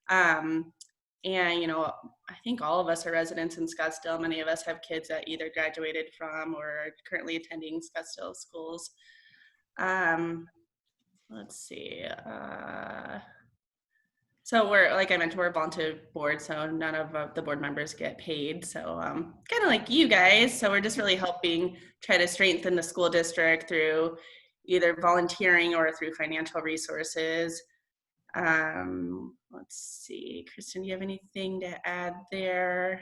And, I think all of us are residents in Scottsdale. Many of us have kids that either graduated from or are currently attending Scottsdale schools. Let's see. So we're, like I mentioned, we're a volunteer board, so none of the board members get paid. So kind of like you guys. So we're just really helping try to strengthen the school district through either volunteering or through financial resources. Let's see, Kristen, do you have anything to add there?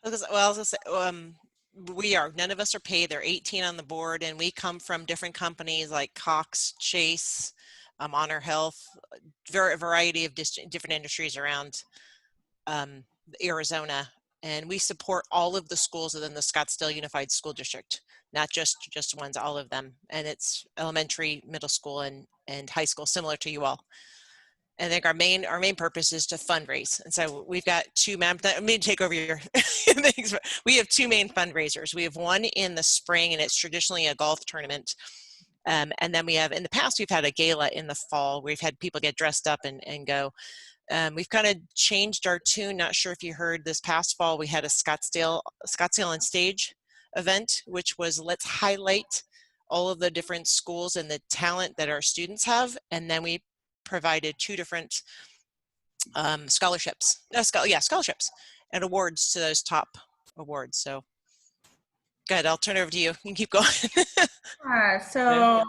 I was gonna say, none of us are paid. They're 18 on the board, and we come from different companies like Cox, Chase, Honor Health, a variety of different industries around Arizona, and we support all of the schools within the Scottsdale Unified School District, not just ones, all of them, and it's elementary, middle school, and high school, similar to you all. I think our main purpose is to fundraise. And so we've got I'm going to take over your things. We have two main fundraisers. We have one in the spring, and it's traditionally a golf tournament. And then we have, in the past, we've had a gala in the fall. We've had people get dressed up and go. We've kind of changed our tune. Not sure if you heard, this past fall, we had a Scottsdale on Stage event, which was let's highlight all of the different schools and the talent that our students have. And then we provided two different scholarships and awards to those top awards. So good, I'll turn it over to you. You can keep going. So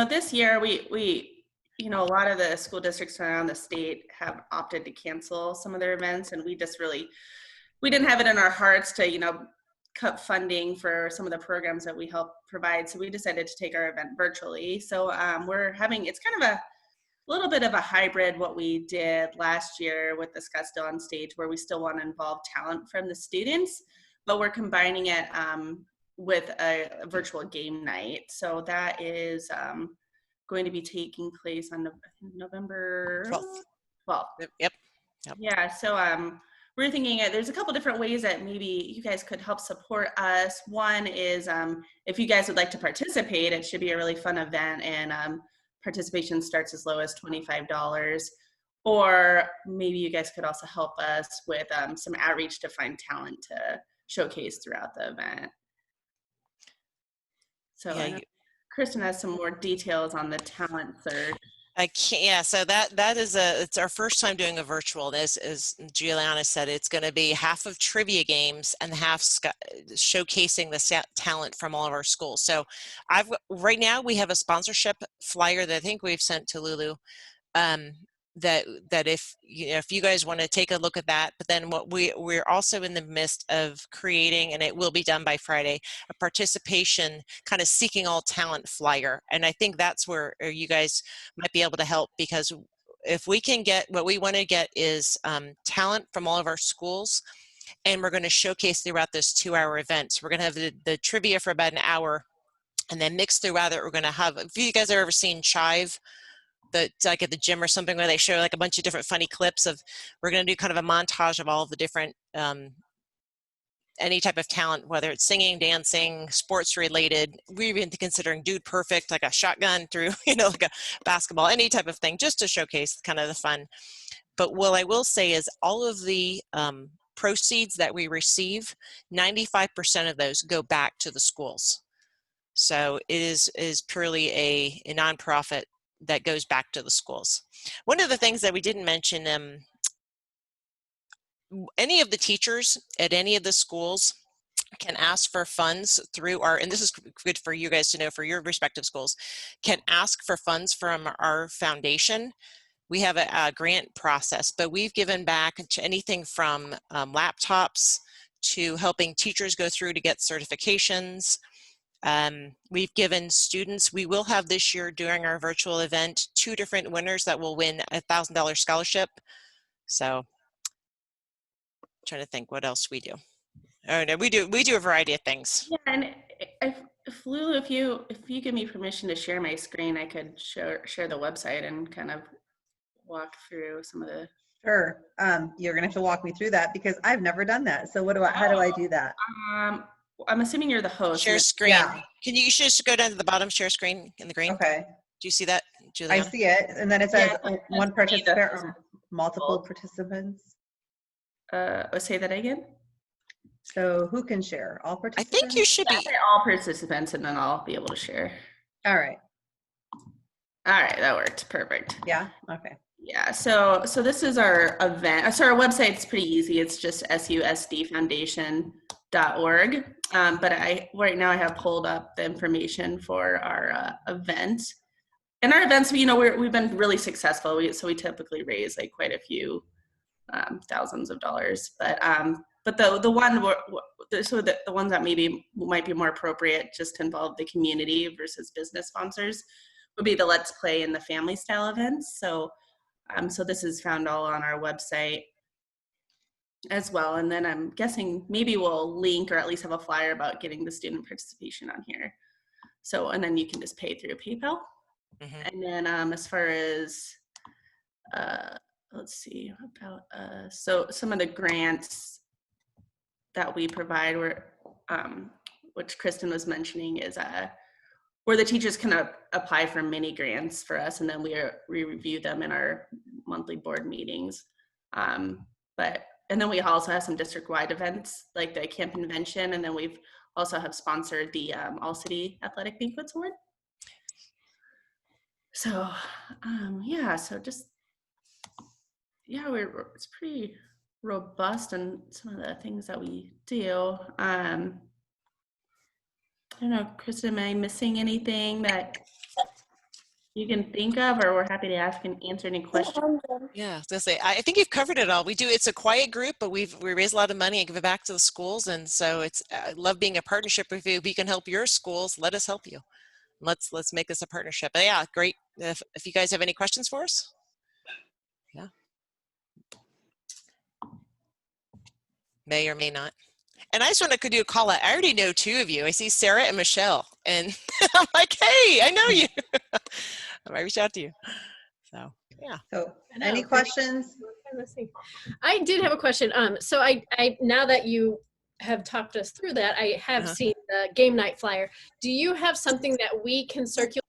this year we a lot of the school districts around the state have opted to cancel some of their events, and we didn't have it in our hearts to cut funding for some of the programs that we help provide, so we decided to take our event virtually. So it's kind of a little bit of a hybrid what we did last year with the Scottsdale on Stage, where we still want to involve talent from the students, but we're combining it with a virtual game night. So that is going to be taking place on November 12th. Yep. Yeah, so we're thinking there's a couple different ways that maybe you guys could help support us. One is if you guys would like to participate, it should be a really fun event, and participation starts as low as $25. Or maybe you guys could also help us with some outreach to find talent to showcase throughout the event. So yeah, Kristen has some more details on the talent search. So that is it's our first time doing a virtual. As Juliana said, it's going to be half of trivia games and half showcasing the talent from all of our schools. So right now we have a sponsorship flyer that I think we've sent to Lulu. That if you guys want to take a look at that, but then we're also in the midst of creating, and it will be done by Friday, a participation kind of seeking all talent flyer. And I think that's where you guys might be able to help, because if we can get, what we want to get is talent from all of our schools, and we're going to showcase throughout this 2-hour event. So we're going to have the trivia for about an hour, and then mixed throughout it, we're going to have, if you guys have ever seen Chive, like at the gym or something, where they show like a bunch of different funny clips we're going to do kind of a montage of all of the different any type of talent, whether it's singing, dancing, sports related. We're even considering Dude Perfect, like a shotgun through like a basketball, any type of thing, just to showcase kind of the fun. But what I will say is all of the proceeds that we receive, 95% of those go back to the schools. So it is purely a nonprofit that goes back to the schools. One of the things that we didn't mention, any of the teachers at any of the schools can ask for funds through and this is good for you guys to know for your respective schools, can ask for funds from our foundation. We have a grant process, but we've given back to anything from laptops to helping teachers go through to get certifications. We've given students, we will have this year during our virtual event, 2 different winners that will win a $1,000 scholarship. So I'm trying to think what else we do. Oh no, we do a variety of things. Yeah, and if Lulu, if you give me permission to share my screen, I could share the website and kind of walk through some of the. Sure. You're gonna have to walk me through that, because I've never done that. So how do I do that? I'm assuming you're the host. Share screen. Yeah. You should just go down to the bottom, share screen in the green. Okay. Do you see that, Juliana? I see it, and then it says one participant. multiple participants? Say that again? So who can share? All I participants? think you should Yeah, be. say all participants, and then I'll be able to share. All right. All right, that worked. Perfect. Yeah. Okay. Yeah, so this is our event. So our website's pretty easy. It's just susdfoundation.org. But right now I have pulled up the information for our event. And our events, we've been really successful. So we typically raise like quite a few thousands of dollars. But the ones that maybe might be more appropriate just to involve the community versus business sponsors would be the Let's Play and the family style events. So this is found all on our website as well. And then I'm guessing maybe we'll link or at least have a flyer about getting the student participation on here. So, and then you can just pay through PayPal. Mhm. And then as far as, let's see about, so some of the grants that we provide which Kristen was mentioning is where the teachers can apply for mini grants for us, and then we review them in our monthly board meetings. And then we also have some district-wide events like the camp convention, and then we've also have sponsored the All City Athletic Banquets Award. So it's pretty robust in some of the things that we do. I don't know, Kristen, am I missing anything that you can think of, or we're happy to ask and answer any questions? Yeah, I was gonna say, I think you've covered it all. It's a quiet group, but we raise a lot of money and give it back to the schools. And so I love being a partnership with you. If we can help your schools, let us help you. Let's make this a partnership. But yeah, great. If you guys have any questions for us. Yeah. May or may not. And I just want to do a call out. I already know two of you. I see Sarah and Michelle, and I'm like, hey, I know you. I might reach out to you. So yeah. So any questions? I did have a question. So I now that you have talked us through that, I have seen the game night flyer. Do you have something that we can circulate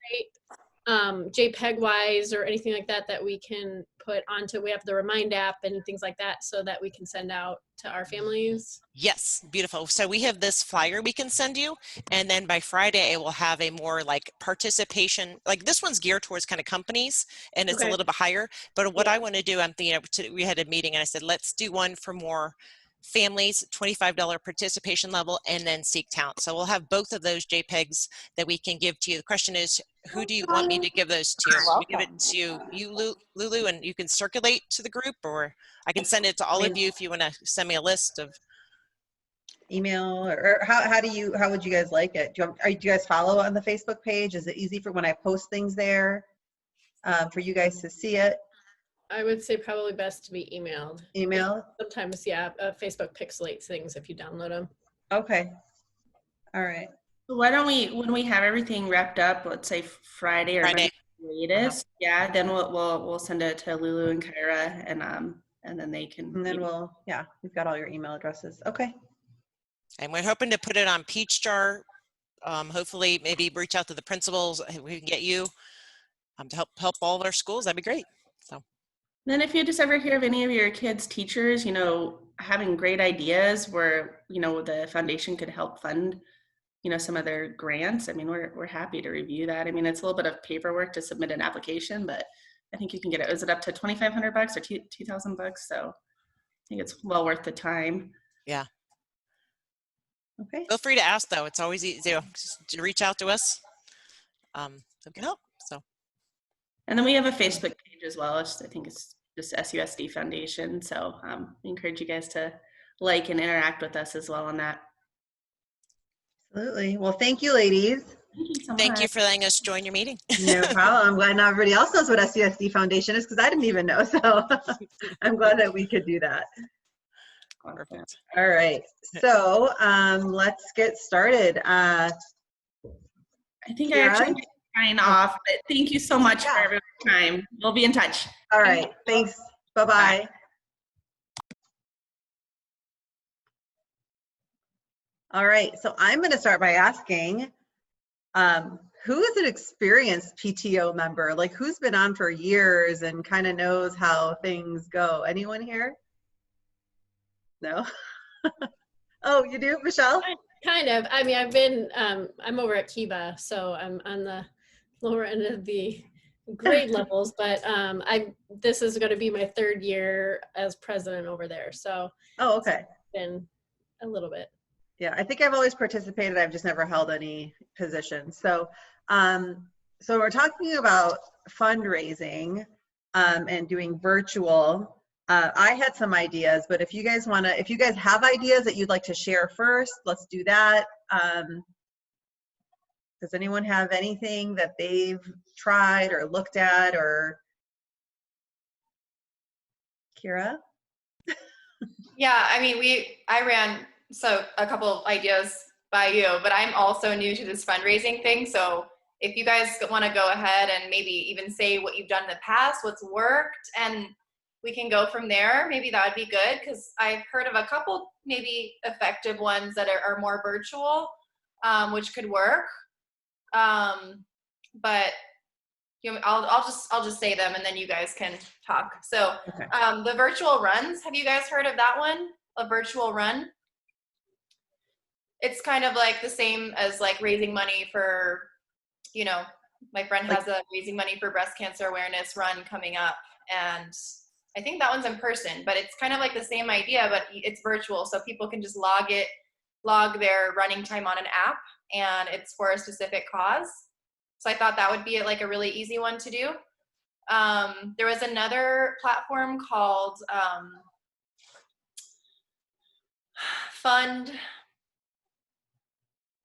JPEG wise or anything like that that we can put onto? We have the Remind app and things like that so that we can send out to our families? Yes, beautiful. So we have this flyer we can send you, and then by Friday it will have a more like participation, like this one's geared towards kind of companies and it's a little bit higher. But what I want to do, I'm thinking, we had a meeting and I said, let's do one for more families, $25 participation level, and then seek talent. So we'll have both of those JPEGs that we can give to you. The question is, who do you want me to give those to? We give it to you, Lulu, and you can circulate to the group, or I can send it to all of you if you want to send me a list of Email, or how would you guys like it? Do you guys follow on the Facebook page? Is it easy for when I post things there for you guys to see it? I would say probably best to be emailed. Email? Sometimes, Facebook pixelates things if you download them. Okay. All right. Why don't we, when we have everything wrapped up, let's say Friday or Monday latest, then we'll send it to Lulu and Kyra, and then they can. And then we've got all your email addresses. Okay. And we're hoping to put it on Peach Jar. Hopefully, maybe reach out to the principals. We can get you to help all of our schools. That'd be great. So. Then if you just ever hear of any of your kids' teachers, having great ideas where, the foundation could help fund, some of their grants, I mean, we're happy to review that. I mean, it's a little bit of paperwork to submit an application, but I think you can get it. Is it up to $2,500 or $2,000? So I think it's well worth the time. Yeah. Okay. Feel free to ask, though. It's always easy to reach out to us. We can help. So. And then we have a Facebook page as well. I think it's just SUSD Foundation. So we encourage you guys to like and interact with us as well on that. Absolutely. Well, thank you, ladies. Thank you so much. Thank you for letting us join your meeting. No problem. I'm glad not everybody else knows what SUSD Foundation is, because I didn't even know. So I'm glad that we could do that. Perfect. All right. So let's get started. I think I actually sign off, but thank you so much for everyone's time. We'll be in touch. All right. Thanks. Bye-bye. All right. So I'm going to start by asking, who is an experienced PTO member? Like who's been on for years and kind of knows how things go? Anyone here? No? Oh, you do, Michelle? Kind of. I mean, I've been, I'm over at Kiva, so I'm on the lower end of the grade levels, but this is going to be my 3rd year as president over there. So Oh, okay. it's been a little bit. Yeah, I think I've always participated. I've just never held any positions. So, so we're talking about fundraising and doing virtual. I had some ideas, but if you guys want to, if you guys have ideas that you'd like to share first, let's do that. Does anyone have anything that they've tried or looked at, or Kira? Yeah, I mean, I ran a couple of ideas by you, but I'm also new to this fundraising thing. So if you guys want to go ahead and maybe even say what you've done in the past, what's worked, and we can go from there, maybe that would be good, because I've heard of a couple maybe effective ones that are more virtual, which could work. But you know, I'll just say them and then you guys can talk. So Okay. the virtual runs, have you guys heard of that one? A virtual run? It's kind of like the same as like raising money for, you know, my friend has a raising money for breast cancer awareness run coming up, and I think that one's in person, but it's kind of like the same idea, but it's virtual, so people can just log their running time on an app, and it's for a specific cause. So I thought that would be like a really easy one to do. There was another platform called Fund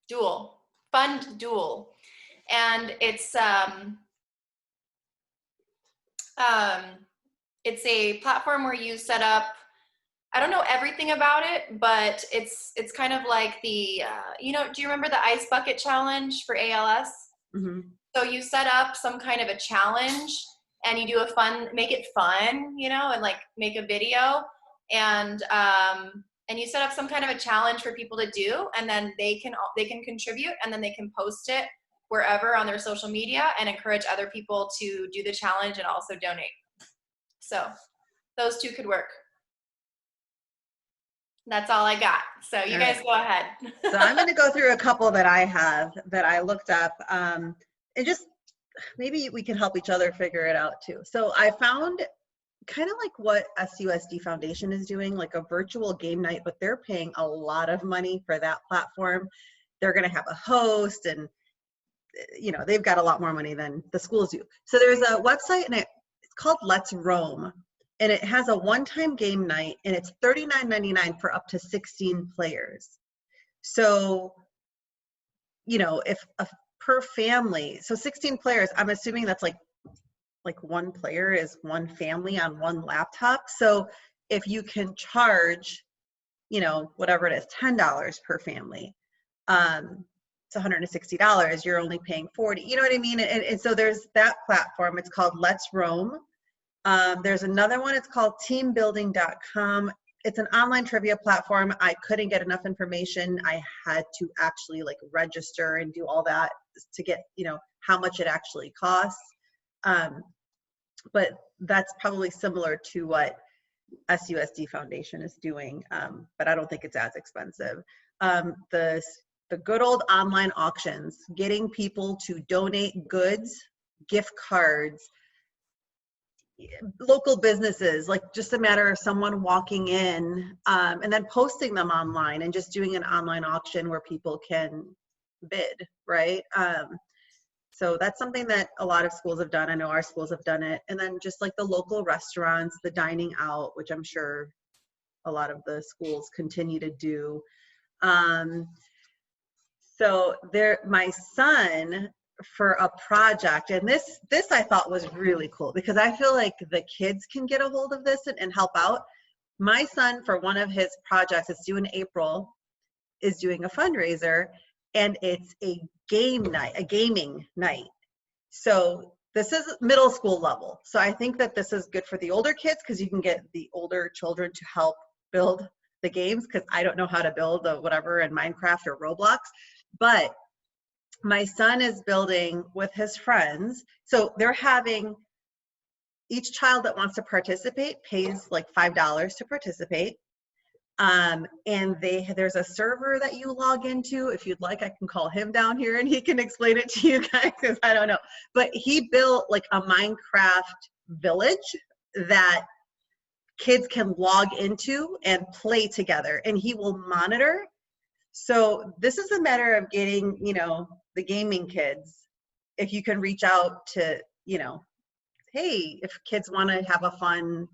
Duel, and it's a platform where you set up. I don't know everything about it, but it's kind of like the you know, do you remember the ice bucket challenge for ALS? Mm-hmm. So you set up some kind of a challenge and you do make it fun, you know, and like make a video, and you set up some kind of a challenge for people to do, and then they can contribute, and then they can post it wherever on their social media and encourage other people to do the challenge and also donate. So those two could work. That's all I got. So you guys go ahead. So I'm going to go through a couple that I have that I looked up, and just maybe we can help each other figure it out too. So I found kind of like what SUSD Foundation is doing, like a virtual game night, but they're paying a lot of money for that platform. They're going to have a host, and you know, they've got a lot more money than the schools do. So there's a website, and it's called Let's Roam. And it has a one-time game night, and it's $39.99 for up to 16 players. So, you know, if per family, so 16 players, I'm assuming that's like one player is one family on one laptop. So if you can charge, you know, whatever it is, $10 per family, it's $160, you're only paying $40, you know what I mean? And so there's that platform, it's called Let's Roam. There's another one, it's called teambuilding.com. It's an online trivia platform. I couldn't get enough information. I had to actually like register and do all that to get, you know, how much it actually costs. But that's probably similar to what SUSD Foundation is doing, but I don't think it's as expensive. The good old online auctions, getting people to donate goods, gift cards, local businesses, like just a matter of someone walking in and then posting them online and just doing an online auction where people can bid, right? So that's something that a lot of schools have done. I know our schools have done it. And then just like the local restaurants, the dining out, which I'm sure a lot of the schools continue to do. So my son, for a project, and this I thought was really cool because I feel like the kids can get a hold of this and help out. My son, for one of his projects, it's due in April, is doing a fundraiser, and it's a gaming night. So this is middle school level. So I think that this is good for the older kids because you can get the older children to help build the games, because I don't know how to build a whatever in Minecraft or Roblox. But my son is building with his friends. So they're having, each child that wants to participate pays like $5 to participate. And there's a server that you log into. If you'd like, I can call him down here and he can explain it to you guys, because I don't know. But he built like a Minecraft village that kids can log into and play together, and he will monitor. So this is a matter of getting, you know, the gaming kids, if you can reach out to, you know, hey, if kids want to have a fun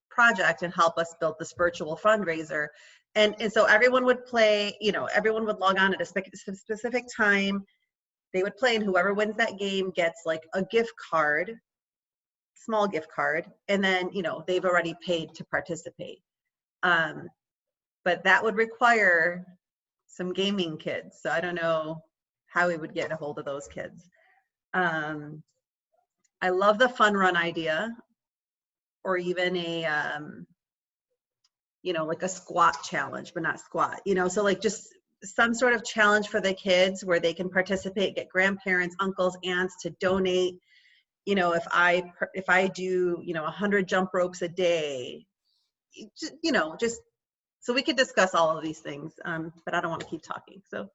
project and help us build this virtual fundraiser. And so everyone would play, you know, everyone would log on at a specific time. They would play, and whoever wins that game gets like a gift card, small gift card. And then, you know, they've already paid to participate. But that would require some gaming kids. So I don't know how we would get a hold of those kids. I love the fun run idea, or even a, you know, like a squat challenge, but not squat, you know, so like just some sort of challenge for the kids where they can participate, get grandparents, uncles, aunts to donate. You know, if I do, you know, 100 jump ropes a day, you know, just so we could discuss all of these things, but I don't want to keep talking. So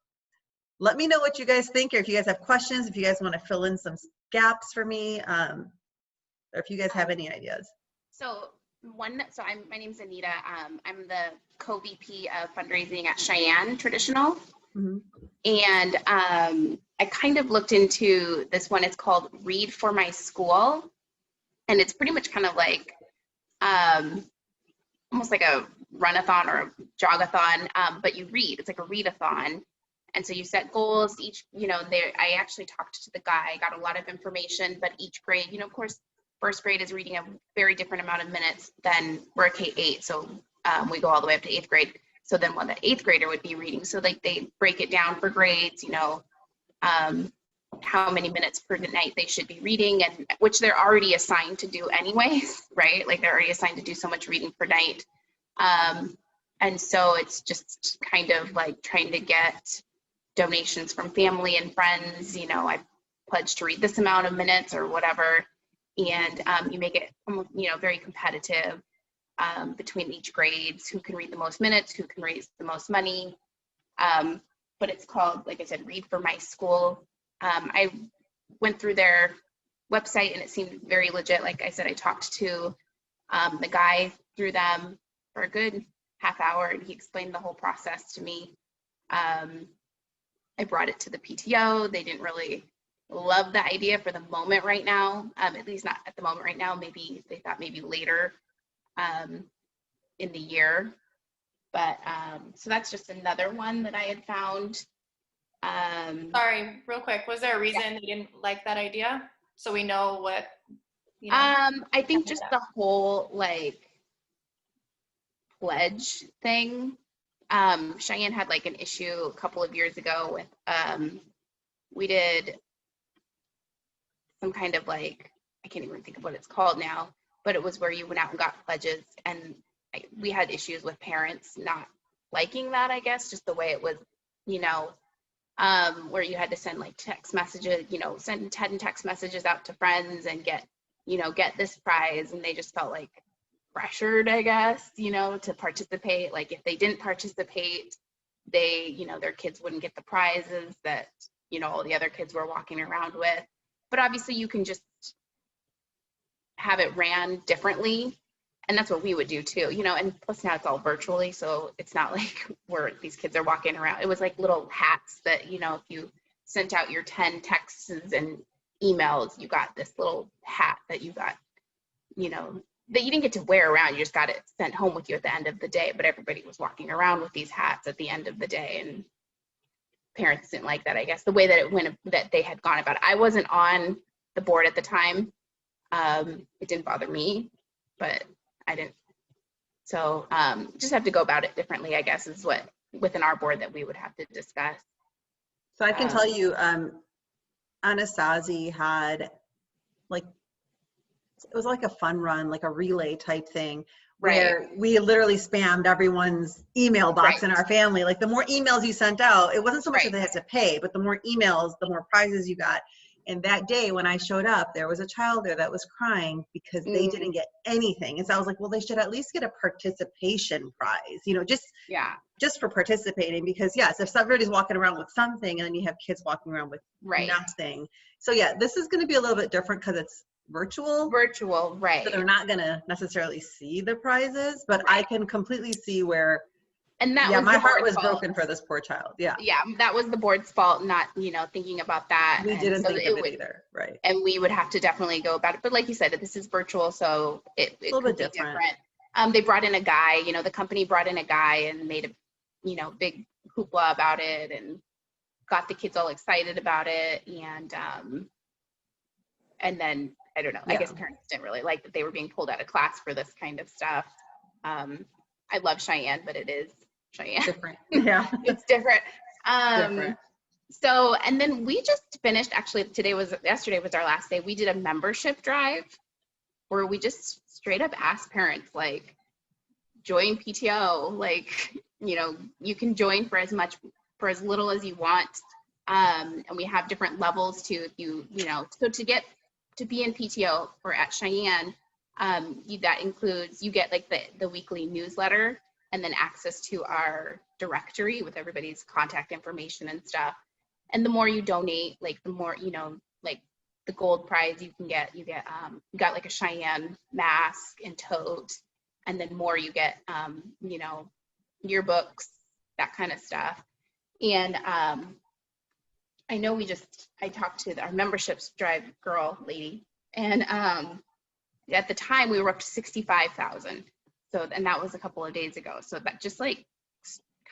let me know what you guys think, or if you guys have questions, if you guys want to fill in some gaps for me, or if you guys have any ideas. So my name's Anita. I'm the co-VP of fundraising at Cheyenne Traditional. Mm-hmm. And I kind of looked into this one. It's called Read for My School. And it's pretty much kind of like almost like a run-a-thon or a jog-a-thon, but you read. It's like a read-a-thon. And so you set goals each, you know, I actually talked to the guy, got a lot of information, but each grade, you know, of course, first grade is reading a very different amount of minutes than we're a K-8. So we go all the way up to 8th grade. So then what the 8th grader would be reading. So like they break it down for grades, you know, how many minutes per night they should be reading, and which they're already assigned to do anyways, right? Like they're already assigned to do so much reading per night. And so it's just kind of like trying to get donations from family and friends. You know, I pledged to read this amount of minutes or whatever. And you make it, you know, very competitive between each grades, who can read the most minutes, who can raise the most money. But it's called, like I said, Read for My School. I went through their website and it seemed very legit. Like I said, I talked to the guy through them for a good half hour, and he explained the whole process to me. I brought it to the PTO. They didn't really love the idea for the moment right now, at least not at the moment right now. Maybe they thought maybe later in the year. But so that's just another one that I had found. Sorry, real quick, was there a reason they didn't like that idea? So we know what, you know. I think just the whole like pledge thing. Cheyenne had like an issue a couple of years ago with we did some kind of like, I can't even think of what it's called now, but it was where you went out and got pledges, and we had issues with parents not liking that, I guess, just the way it was, you know, where you had to send like text messages, you know, send 10 text messages out to friends and get, you know, get this prize, and they just felt like pressured, I guess, you know, to participate. Like if they didn't participate, they, you know, their kids wouldn't get the prizes that, you know, all the other kids were walking around with. But obviously you can just have it ran differently. And that's what we would do too, you know, and plus now it's all virtually. So it's not like where these kids are walking around. It was like little hats that, you know, if you sent out your 10 texts and emails, you got this little hat that you got, you know, that you didn't get to wear around. You just got it sent home with you at the end of the day. But everybody was walking around with these hats at the end of the day. And parents didn't like that, I guess, the way that it went, that they had gone about it. I wasn't on the board at the time. It didn't bother me, but I didn't. So just have to go about it differently, I guess, is what within our board that we would have to discuss. So I can tell you, Anasazi had like, it was like a fun run, like a relay type thing where we literally spammed everyone's email box in our family. Like the more emails you sent out, it wasn't so much that they had to pay, but the more emails, the more prizes you got. And that day when I showed up, there was a child there that was crying because they didn't get anything. And so I was like, well, they should at least get a participation prize, you know, just for participating, because yes, if somebody's walking around with something and then you have kids walking around with nothing. So yeah, this is going to be a little bit different because it's virtual, right. so they're not going to necessarily see the prizes, but I can completely see where, and that yeah, was my heart was broken for this poor child. Yeah, that was the board's fault, not, you know, thinking about that. We didn't think of it would, either, right? And we would have to definitely go about it, but like you said, this is virtual, so it a little could bit be different. They brought in a guy, you know, the company brought in a guy and made a, you know, big hoopla about it and got the kids all excited about it, and then I don't know, I guess parents didn't really like that they were being pulled out of class for this kind of stuff. I love Cheyenne, but it is Cheyenne. Different. Yeah. It's different. Different. So, and then we just finished, actually yesterday was our last day. We did a membership drive where we just straight up asked parents, like, join PTO, like, you know, you can join for as little as you want. And we have different levels too, if you know, so to be in PTO or at Cheyenne, that includes, you get like the weekly newsletter and then access to our directory with everybody's contact information and stuff. And the more you donate, like the more, you know, like the gold prize you got like a Cheyenne mask and tote, and then more you get, you know, yearbooks, that kind of stuff. And I know I talked to our memberships drive girl lady, and at the time we were up to 65,000. So, and that was a couple of days ago. So that just like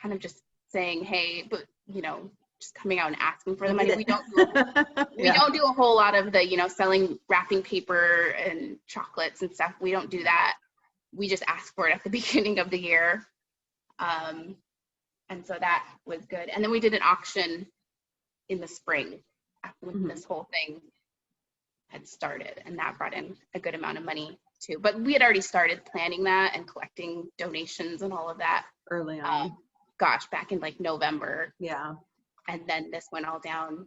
kind of just saying, hey, but you know, just coming out and asking for the money. We don't do a whole lot of the, you know, selling wrapping paper and chocolates and stuff. We don't do that. We just ask for it at the beginning of the year. And so that was good. And then we did an auction in the spring when this whole thing had started, and that brought in a good amount of money too. But we had already started planning that and collecting donations and all of that early on. Back in like November. Yeah. And then this went all down,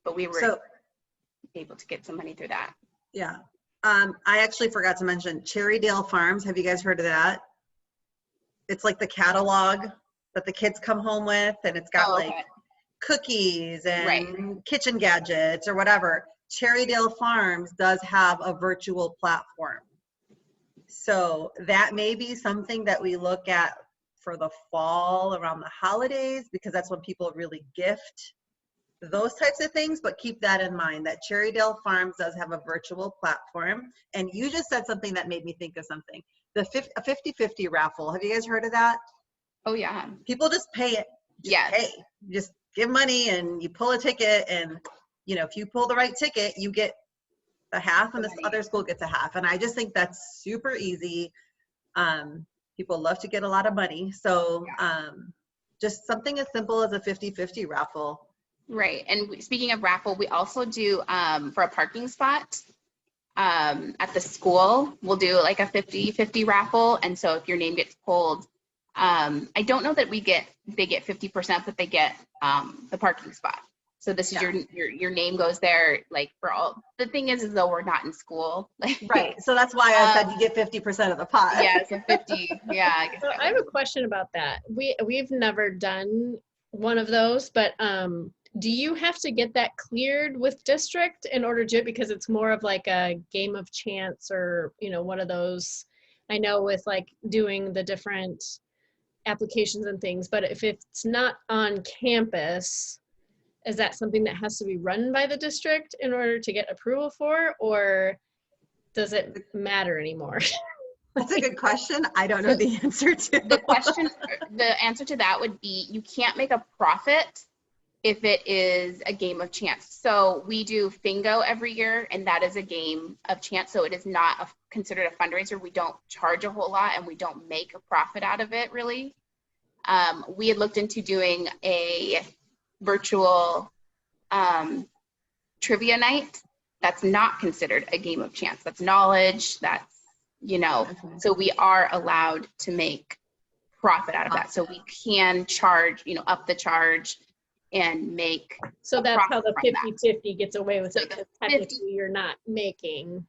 but we were able to get some money through that. Yeah. I actually forgot to mention Cherrydale Farms. Have you guys heard of that? It's like the catalog that the kids come home with, and it's got cookies and kitchen gadgets or whatever. Cherrydale Farms does have a virtual platform. So that may be something that we look at for the fall around the holidays, because that's when people really gift those types of things. But keep that in mind, that Cherrydale Farms does have a virtual platform. And you just said something that made me think of something. A 50-50 raffle. Have you guys heard of that? Oh yeah. People just pay it. Just give money and you pull a ticket, and you know, if you pull the right ticket, you get a half and this other school gets a half. And I just think that's super easy. People love to get a lot of money. So just something as simple as a 50-50 raffle. Right. And speaking of raffle, we also do for a parking spot at the school, we'll do like a 50-50 raffle. And so if your name gets pulled, I don't know that they get 50%, but they get the parking spot. So this is your name goes there, like for all. The thing is though, we're not in school. Right. So that's why I said you get 50% of the pot. Yeah, so 50. Yeah. I guess so I have a question about that. We've never done one of those, but do you have to get that cleared with district in order to, because it's more of like a game of chance, or you know, one of those, I know with like doing the different applications and things, but if it's not on campus, is that something that has to be run by the district in order to get approval for, or does it matter anymore? That's a good question. I don't know the answer to. The answer to that would be, you can't make a profit if it is a game of chance. So we do Fingo every year, and that is a game of chance. So it is not considered a fundraiser. We don't charge a whole lot, and we don't make a profit out of it, really. We had looked into doing a virtual trivia night. That's not considered a game of chance. That's knowledge. That's, you know, so we are allowed to make profit out of that. So we can charge, you know, up the charge and make. So a that's how profit the from that. 50-50 gets away with So it, the because 50 technically you're not making.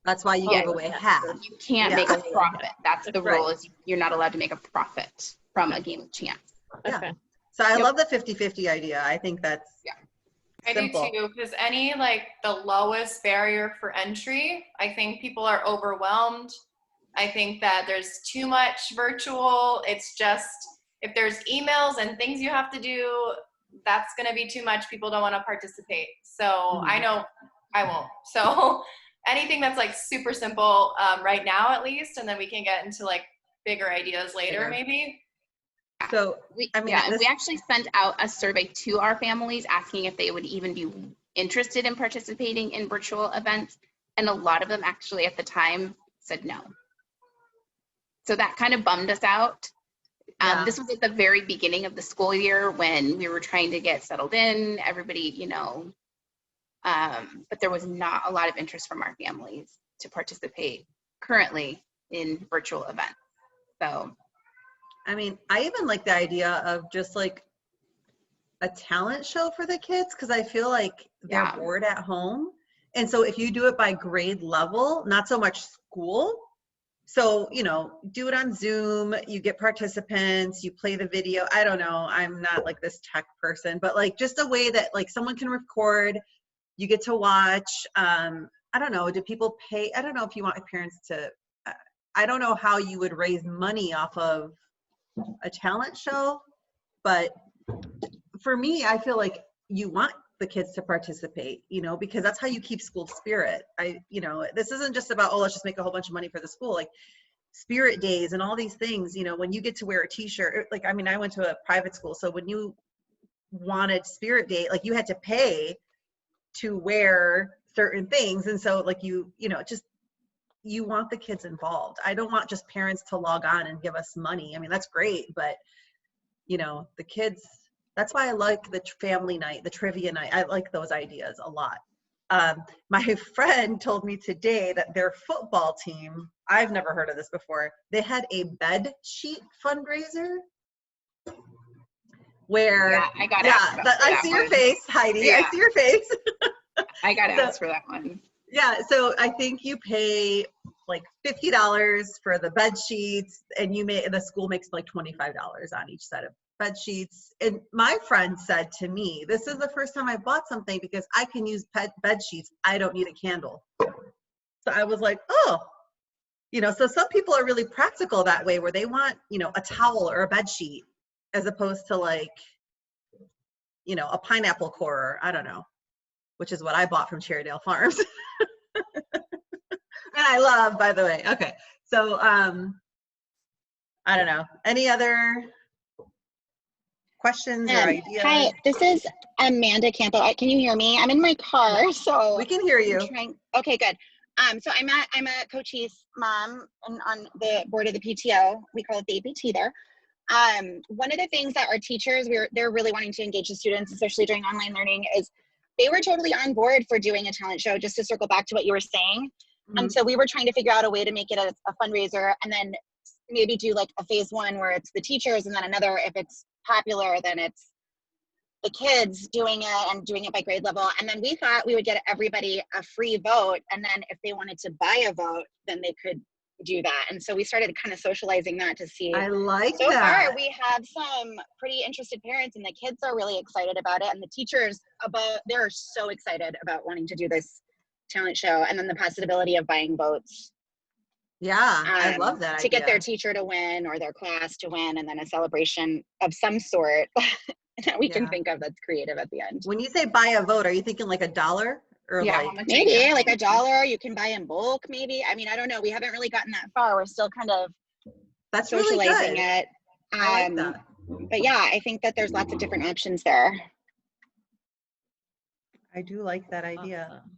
That's why you Yeah. give away half. You can't Yeah. make a profit. That's the Right. rule, is you're not allowed to make a profit from a game of chance. Yeah. Okay. So I Yep. love the 50-50 idea. I think that's I simple. do too, because any like the lowest barrier for entry, I think people are overwhelmed. I think that there's too much virtual. It's just, if there's emails and things you have to do, that's going to be too much. People don't want to participate. So I know I won't. So anything that's like super simple right now, at least, and then we can get into like bigger ideas later, Sure. maybe. So We, I mean, yeah, and this- we actually sent out a survey to our families asking if they would even be interested in participating in virtual events. And a lot of them actually at the time said no. So that kind of bummed us out. Yeah. This was at the very beginning of the school year when we were trying to get settled in, everybody, you know, but there was not a lot of interest from our families to participate currently in virtual events. So I mean, I even like the idea of just like a talent show for the kids, because I feel like they're Yeah. bored at home. And so if you do it by grade level, not so much school. So, you know, do it on Zoom, you get participants, you play the video. I don't know. I'm not like this tech person, but like just a way that like someone can record, you get to watch. I don't know. Do people pay? I don't know if you want parents to, I don't know how you would raise money off of a talent show, but for me, I feel like you want the kids to participate, you know, because that's how you keep school spirit. You know, this isn't just about, oh, let's just make a whole bunch of money for the school. Like spirit days and all these things, you know, when you get to wear a t-shirt, like, I mean, I went to a private school. So when you wanted spirit day, like you had to pay to wear certain things. And so like you know, just, you want the kids involved. I don't want just parents to log on and give us money. I mean, that's great, but you know, the kids, that's why I like the family night, the trivia night. I like those ideas a lot. My friend told me today that their football team, I've never heard of this before, they had a bed sheet fundraiser where, yeah, I got yeah, asked about I that see your one. face, Heidi. Yeah. I see your face. I got So- asked for that one. Yeah, so I think you pay like $50 for the bed sheets, and the school makes like $25 on each set of bed sheets. And my friend said to me, this is the first time I bought something because I can use bed sheets. I don't need a candle. So I was like, oh, you know, so some people are really practical that way, where they want, you know, a towel or a bed sheet as opposed to like, you know, a pineapple corer. I don't know, which is what I bought from Cherrydale Farms. And I love, by the way. Okay. So, I don't know. Any other questions or ideas? Hi, this is Amanda Campo. Can you hear me? I'm in my car, so We can hear you. Okay, good. So I'm a coach's mom and on the board of the PTO. We call it the APT there. One of the things that our teachers, they're really wanting to engage the students, especially during online learning, is they were totally on board for doing a talent show, just to circle back to what you were saying. And so we were trying to figure out a way to make it a fundraiser, and then maybe do like a phase one where it's the teachers, and then another, if it's popular, then it's the kids doing it and doing it by grade level. And then we thought we would get everybody a free vote, and then if they wanted to buy a vote, then they could do that. And so we started kind of socializing that to see. I like So that. far, we have some pretty interested parents, and the kids are really excited about it, and the teachers they're so excited about wanting to do this talent show, and then the possibility of buying votes. Yeah, I love that to idea. get their teacher to win or their class to win, and then a celebration of some sort that we can think of that's creative at the end. When you say buy a vote, are you thinking like $1 or Yeah, like? Maybe like $1. You can buy in bulk, maybe. I mean, I don't know. We haven't really gotten that far. We're still kind of That's really socializing good. it. I like that. But yeah, I think that there's lots of different options there. I do like that idea. Awesome.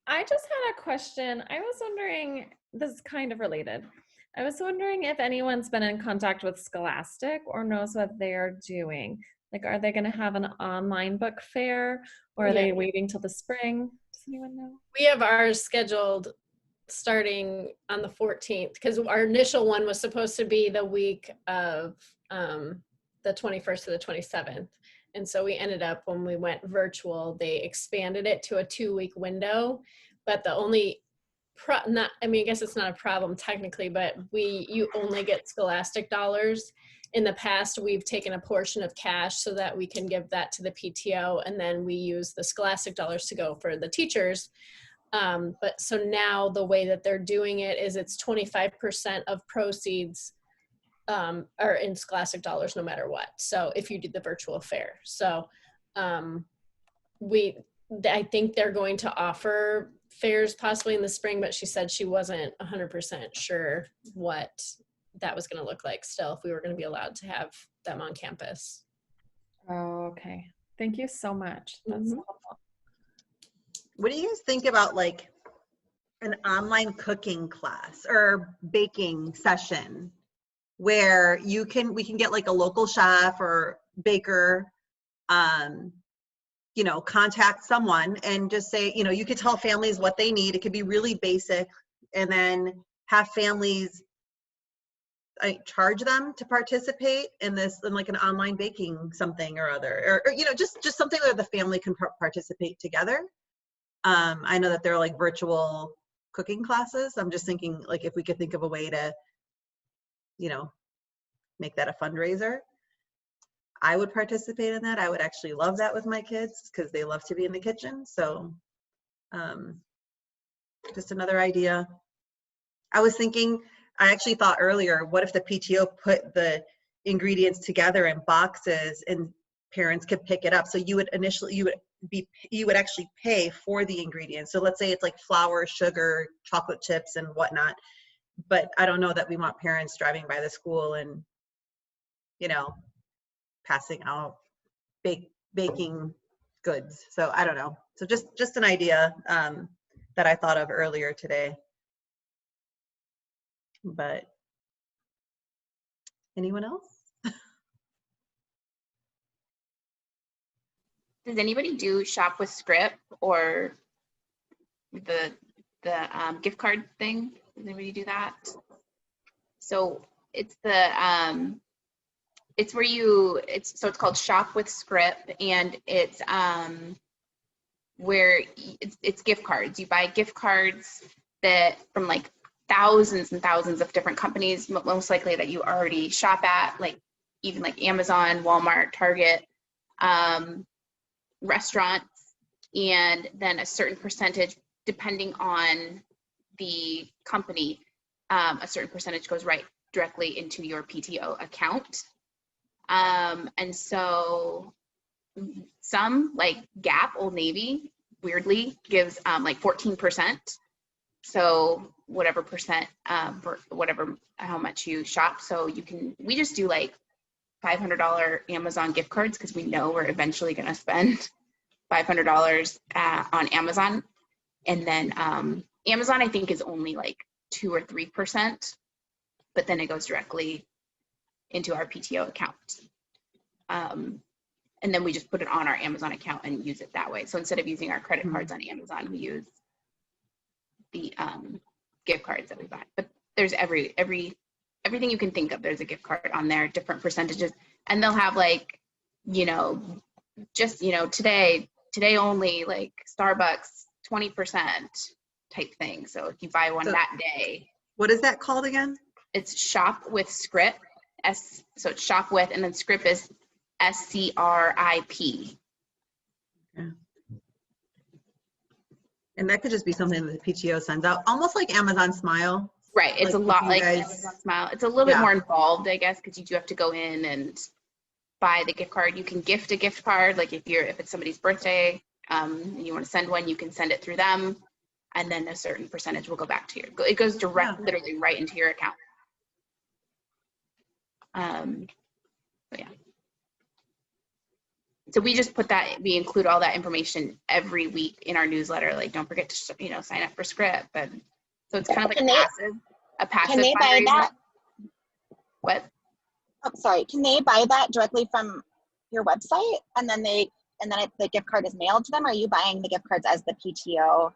I just had a question. I was wondering, this is kind of related. I was wondering if anyone's been in contact with Scholastic or knows what they're doing. Like, are they going to have an online book fair, or are they waiting till the spring? anyone know? We have ours scheduled starting on the 14th because our initial one was supposed to be the week of the 21st to the 27th. And so we ended up, when we went virtual, they expanded it to a 2-week window. But the only, I guess it's not a problem technically, but you only get Scholastic dollars. In the past, we've taken a portion of cash so that we can give that to the PTO, and then we use the Scholastic dollars to go for the teachers. But so now the way that they're doing it is it's 25% of proceeds are in Scholastic dollars no matter what. So if you do the virtual fair. So I think they're going to offer fairs possibly in the spring, but she said she wasn't 100% sure what that was going to look like still, if we were going to be allowed to have them on campus. Oh, okay. Thank you so much. That's helpful. What do you guys think about like an online cooking class or baking session where we can get like a local chef or baker, contact someone and just say, you could tell families what they need. It could be really basic, and then have families charge them to participate in this, in like an online baking something or other, or just something where the family can participate together. I know that there are like virtual cooking classes. I'm just thinking like if we could think of a way to, make that a fundraiser. I would participate in that. I would actually love that with my kids because they love to be in the kitchen. So just another idea. I actually thought earlier, what if the PTO put the ingredients together in boxes and parents could pick it up? So you would actually pay for the ingredients. So let's say it's like flour, sugar, chocolate chips, and whatnot. But I don't know that we want parents driving by the school and, passing out baking goods. So I don't know. So just an idea that I thought of earlier today. But anyone else? Does anybody do Shop with Script or the gift card thing? Does anybody do that? So it's it's where it's called Shop with Script, and it's where it's gift cards. You buy gift cards that from like thousands and thousands of different companies, most likely that you already shop at, like even like Amazon, Walmart, Target, restaurants, and then a certain percentage, depending on the company, a certain percentage goes right directly into your PTO account. And so some like Gap, Old Navy, weirdly gives like 14%. So whatever percent for how much you shop. So we just do like $500 Amazon gift cards because we know we're eventually going to spend $500 on Amazon. And then Amazon, I think, is only like 2 or 3%, but then it goes directly into our PTO account. And then we just put it on our Amazon account and use it that way. So instead of using our credit cards on Amazon, we use the gift cards that we buy. But there's everything you can think of. There's a gift card on there, different percentages, and they'll have like, just today only, like Starbucks 20% type thing. So if you buy one that day. What is that called again? It's Shop with Script. So it's Shop with, and then Script is SCRIP. Okay. And that could just be something that the PTO sends out, almost like Amazon Smile. Right. It's a lot like Amazon Smile. It's a little bit more involved, I guess, because you do have to go in and buy the gift card. You can gift a gift card, like if it's somebody's birthday, and you want to send one, you can send it through them, and then a certain percentage will go back to you. It goes literally right into your account. But yeah. So we just we include all that information every week in our newsletter. Like, don't forget to sign up for Script. But so it's kind of like a passive. Can they buy that? What? Oh, sorry. Can they buy that directly from your website, and then they and then the gift card is mailed to them? Or are you buying the gift cards as the PTO?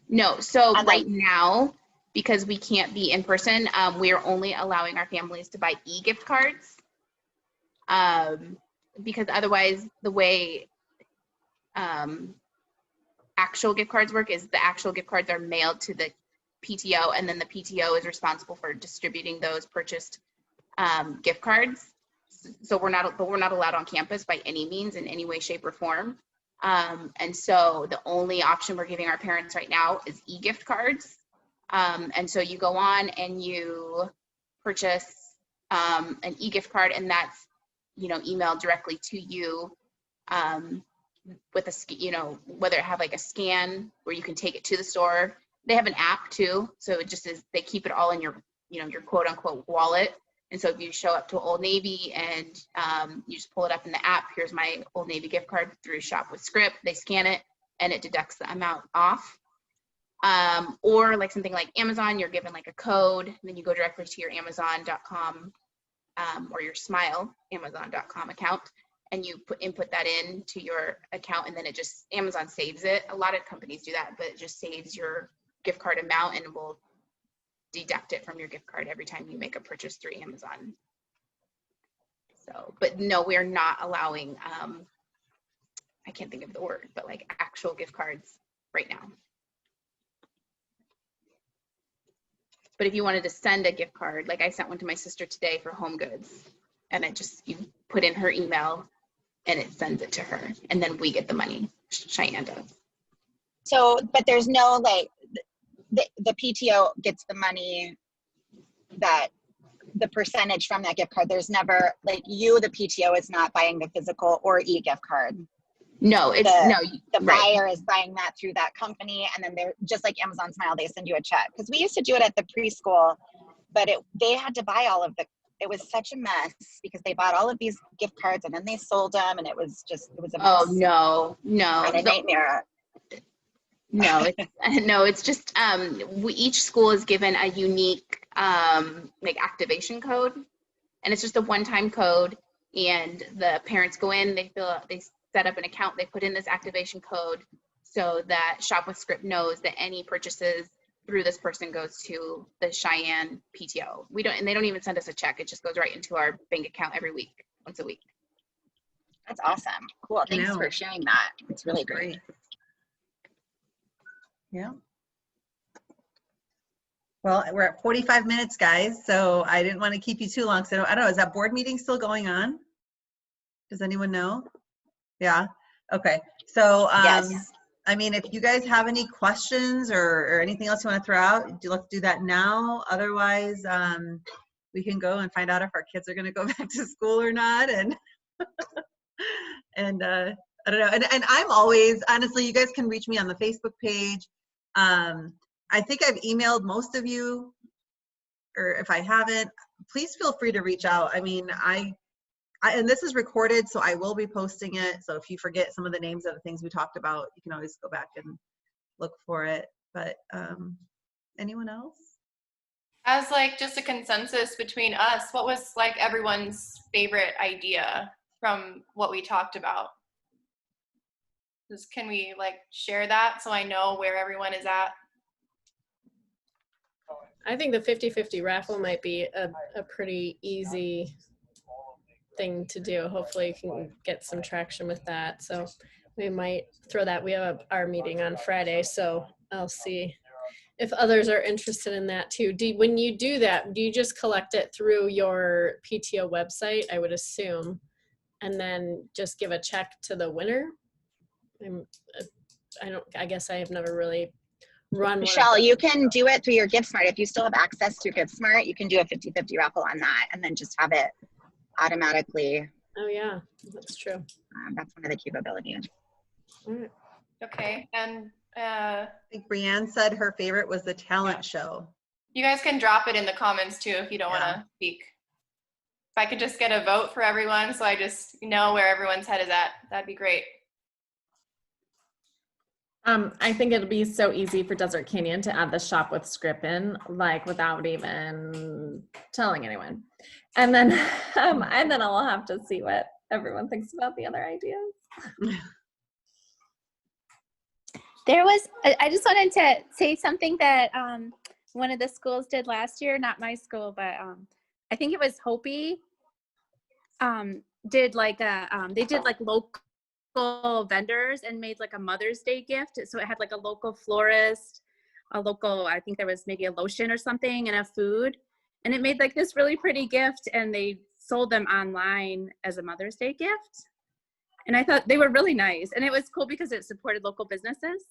No, so And right then- now, because we can't be in person, we are only allowing our families to buy e-gift cards. Because otherwise, the way actual gift cards work is the actual gift cards are mailed to the PTO, and then the PTO is responsible for distributing those purchased gift cards. So we're not allowed on campus by any means, in any way, shape, or form. And so the only option we're giving our parents right now is e-gift cards. And so you go on and you purchase an e-gift card, and that's, emailed directly to you with a, whether it have like a scan where you can take it to the store. They have an app too. So it just is, they keep it all in your, your quote unquote wallet. And so if you show up to Old Navy and you just pull it up in the app, here's my Old Navy gift card through Shop with Script, they scan it and it deducts the amount off. Or like something like Amazon, you're given like a code, and then you go directly to your Amazon.com or your Smile Amazon.com account, and you input that into your account, and then it just, Amazon saves it. A lot of companies do that, but it just saves your gift card amount and will deduct it from your gift card every time you make a purchase through Amazon. So, but no, we're not allowing, I can't think of the word, but like actual gift cards right now. But if you wanted to send a gift card, like I sent one to my sister today for Home Goods, and it just, you put in her email and it sends it to her, and then we get the money. Cheyenne does. So, but there's no like, the PTO gets the money, that the percentage from that gift card. There's never like the PTO is not buying the physical or e-gift card. No, it's the right. buyer is buying that through that company, and then they're just like Amazon Smile, they send you a check. Because we used to do it at the preschool, but they had to buy all of it was such a mess because they bought all of these gift cards and then they sold them, and it was a mess. Oh no and a nightmare. No, it's just each school is given a unique like activation code, and it's just a one-time code, and the parents go in, they set up an account, they put in this activation code so that Shop with Script knows that any purchases through this person goes to the Cheyenne PTO. And they don't even send us a check. It just goes right into our bank account every week, once a week. That's awesome. Cool. Thanks for sharing that. It's really great. Yeah. Well, we're at 45 minutes, guys, so I didn't want to keep you too long. So I don't know, is that board meeting still going on? Does anyone know? Yeah. Okay. So, Yes. I mean, if you guys have any questions or anything else you want to throw out, let's do that now. Otherwise, we can go and find out if our kids are going to go back to school or not. And and I don't know. And I'm always, honestly, you guys can reach me on the Facebook page. I think I've emailed most of you, or if I haven't, please feel free to reach out. I mean, and this is recorded, so I will be posting it. So if you forget some of the names of the things we talked about, you can always go back and look for it. But anyone else? As like just a consensus between us, what was like everyone's favorite idea from what we talked about? Can we like share that so I know where everyone is at? I think the 50-50 raffle might be a pretty easy thing to do. Hopefully you can get some traction with that. So we might throw that. We have our meeting on Friday, so I'll see if others are interested in that too. When you do that, do you just collect it through your PTO website, I would assume, and then just give a check to the winner? I guess I have never really run. Michelle, you can do it through your GiftSmart. If you still have access to GiftSmart, you can do a 50-50 raffle on that and then just have it automatically. Oh yeah, that's true. That's one of the capabilities. All right. Okay, and I think Brianne said her favorite was the talent show. you guys can drop it in the comments too if you don't want to speak. If I could just get a vote for everyone so I just know where everyone's head is at, that'd be great. I think it'll be so easy for Desert Canyon to add the Shop with Script in, like without even telling anyone. And then I'll have to see what everyone thinks about the other ideas. There was, I just wanted to say something that one of the schools did last year, not my school, but I think it was Hopi, did like they did like local vendors and made like a Mother's Day gift. So it had like a local florist, a local, I think there was maybe a lotion or something and a food. And it made like this really pretty gift and they sold them online as a Mother's Day gift. And I thought they were really nice. And it was cool because it supported local businesses.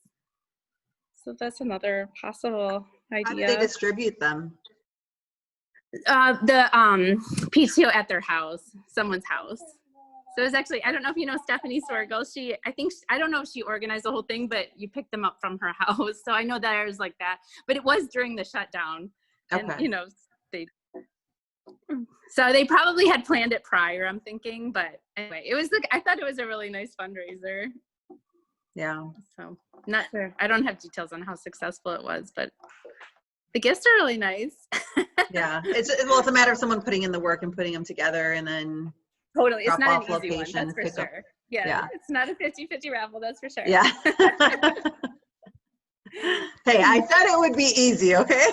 So that's another possible idea. How do they distribute them? The PTO at their house, someone's house. So it was actually, I don't know if you know Stephanie Sorgel. I don't know if she organized the whole thing, but you picked them up from her house. So I know there's like that, but it was during the shutdown. And Okay. you know, so they probably had planned it prior, I'm thinking, but anyway, it was like, I thought it was a really nice fundraiser. Yeah. So not sure. I don't have details on how successful it was, but the gifts are really nice. Yeah. It's a matter of someone putting in the work and putting them together and then Totally. It's not drop-off an easy one, location, that's for pick up. sure. Yeah, it's not a 50-50 raffle, that's for sure. Yeah. Hey, I said it would be easy, okay?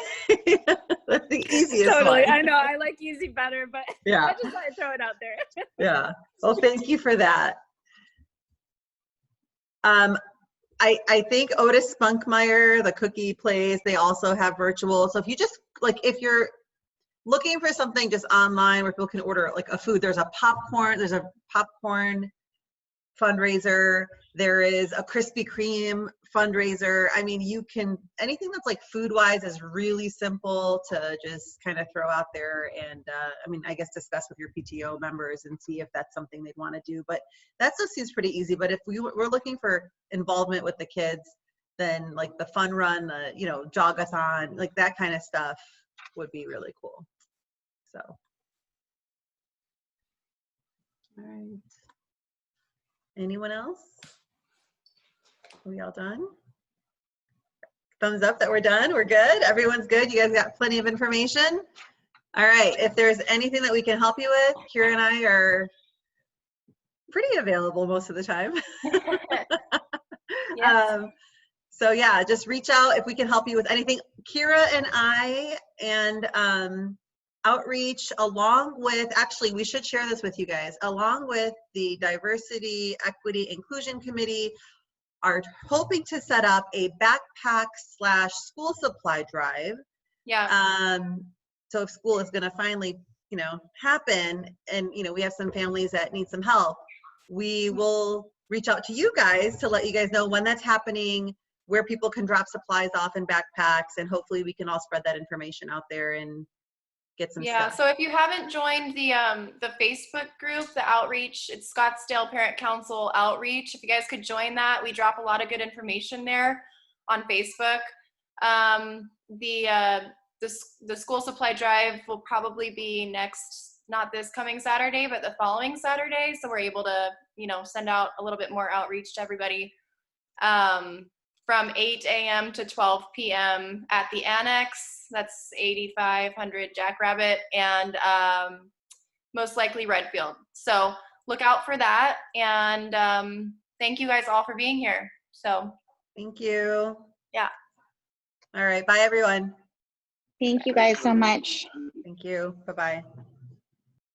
That's the easiest Totally. one. I know. I like easy better, but Yeah. I just want to throw it out there. Yeah. Well, thank you for that. I think Otis Spunkmeyer, the cookie place, they also have virtual. So if you just if you're looking for something just online where people can order like a food, there's a popcorn fundraiser. There is a Krispy Kreme fundraiser. I mean, anything that's like food wise is really simple to just kind of throw out there and I guess discuss with your PTO members and see if that's something they'd want to do. But that still seems pretty easy. But if we're looking for involvement with the kids, then like the fun run, jog-a-thon, like that kind of stuff would be really cool. So, all right. Anyone else? Are we all done? Thumbs up that we're done. We're good. Everyone's good. You guys got plenty of information. All right. If there's anything that we can help you with, Kira and I are pretty available most of the time. Yes. So yeah, just reach out if we can help you with anything. Kira and I and Outreach, along with, actually, we should share this with you guys, along with the Diversity, Equity, Inclusion Committee, are hoping to set up a backpack/school supply drive. Yeah. So if school is going to finally, happen, and we have some families that need some help, we will reach out to you guys to let you guys know when that's happening, where people can drop supplies off in backpacks, and hopefully we can all spread that information out there and get some stuff. So if you haven't joined the Facebook group, the Outreach, it's Scottsdale Parent Council Outreach. If you guys could join that, we drop a lot of good information there on Facebook. The school supply drive will probably be not this coming Saturday, but the following Saturday. So we're able to, send out a little bit more outreach to everybody. From 8 a.m. to 12 p.m. at the Annex. That's 8500 Jackrabbit, and most likely Redfield. So look out for that, and thank you guys all for being here. So thank you. Yeah. All right. Bye, everyone. Thank you guys so much. Thank you. Bye-bye.